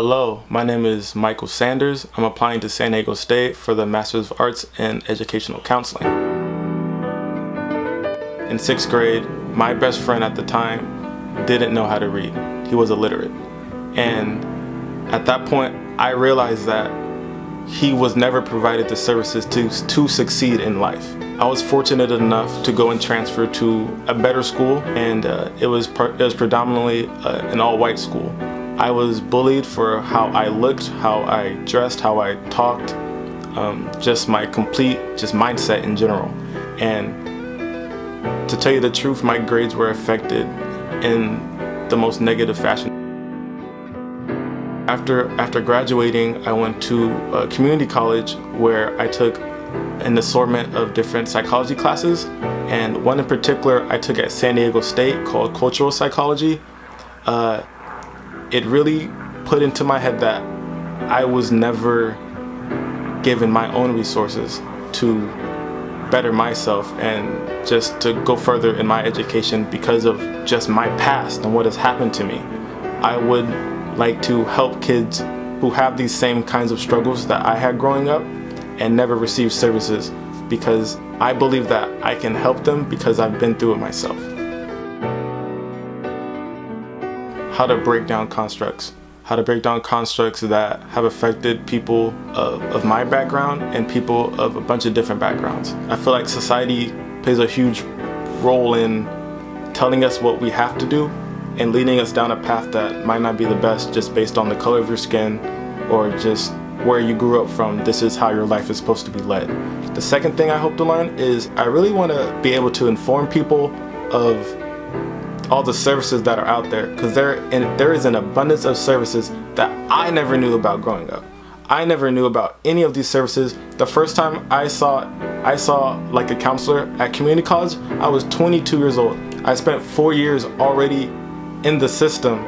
Hello, my name is Michael Sanders. I'm applying to San Diego State for the Master's of Arts in Educational Counseling. In 6th grade, my best friend at the time didn't know how to read. He was illiterate. And at that point, I realized that he was never provided the services to succeed in life. I was fortunate enough to go and transfer to a better school, and it was predominantly an all-white school. I was bullied for how I looked, how I dressed, how I talked, just my complete mindset in general. And to tell you the truth, my grades were affected in the most negative fashion. After graduating, I went to a community college where I took an assortment of different psychology classes, and one in particular I took at San Diego State called Cultural Psychology. It really put into my head that I was never given my own resources to better myself and just to go further in my education because of just my past and what has happened to me. I would like to help kids who have these same kinds of struggles that I had growing up and never received services, because I believe that I can help them because I've been through it myself. How to break down constructs. How to break down constructs that have affected people of my background and people of a bunch of different backgrounds. I feel like society plays a huge role in telling us what we have to do and leading us down a path that might not be the best just based on the color of your skin or just where you grew up from. This is how your life is supposed to be led. The second thing I hope to learn is I really want to be able to inform people of all the services that are out there, because there is an abundance of services that I never knew about growing up. I never knew about any of these services. The first time I saw like a counselor at community college, I was 22 years old. I spent 4 years already in the system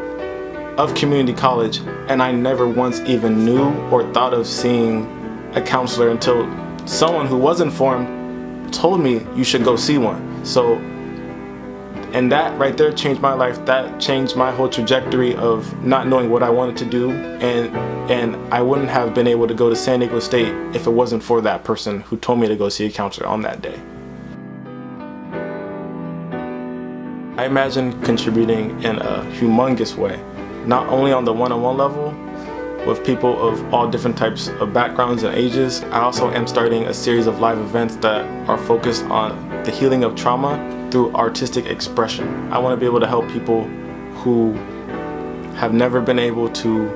of community college, and I never once even knew or thought of seeing a counselor until someone who was informed told me you should go see one. So, and that right there changed my life. That changed my whole trajectory of not knowing what I wanted to do, and I wouldn't have been able to go to San Diego State if it wasn't for that person who told me to go see a counselor on that day. I imagine contributing in a humongous way, not only on the one-on-one level with people of all different types of backgrounds and ages. I also am starting a series of live events that are focused on the healing of trauma through artistic expression. I want to be able to help people who have never been able to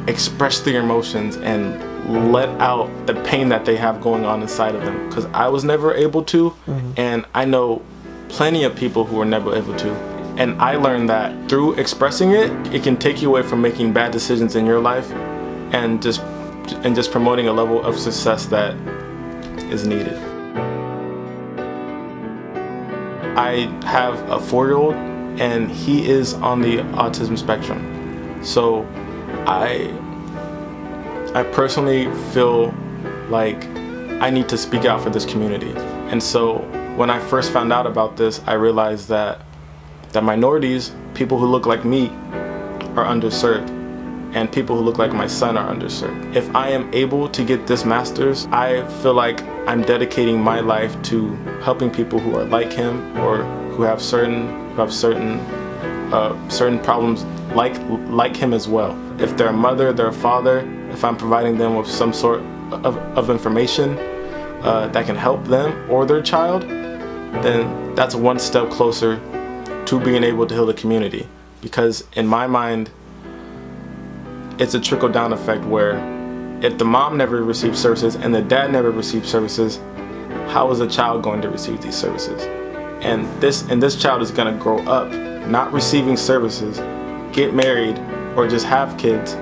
express their emotions and let out the pain that they have going on inside of them, because I was never able to, and I know plenty of people who were never able to. And I learned that through expressing it, it can take you away from making bad decisions in your life and just promoting a level of success that is needed. I have a 4-year-old, and he is on the autism spectrum. So I personally feel like I need to speak out for this community. And so when I first found out about this, I realized that minorities, people who look like me, are underserved, and people who look like my son are underserved. If I am able to get this master's, I feel like I'm dedicating my life to helping people who are like him or who have certain problems like him as well. If they're a mother, they're a father, if I'm providing them with some sort of information that can help them or their child, then that's one step closer to being able to heal the community. Because in my mind, it's a trickle-down effect where if the mom never received services and the dad never received services, how is the child going to receive these services? And this child is going to grow up not receiving services, get married, or just have kids,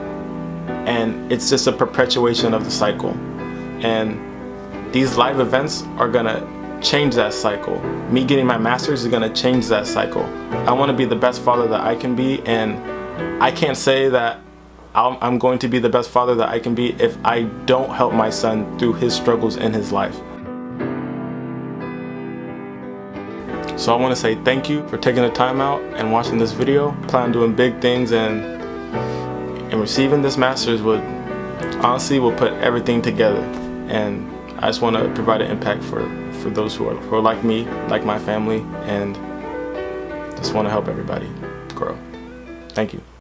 and it's just a perpetuation of the cycle. And these live events are going to change that cycle. Me getting my master's is going to change that cycle. I want to be the best father that I can be, and I can't say that I'm going to be the best father that I can be if I don't help my son through his struggles in his life. So I want to say thank you for taking the time out and watching this video. I plan on doing big things, and And receiving this master's would honestly will put everything together. And I just want to provide an impact for those who are like me, like my family, and just want to help everybody grow. Thank you.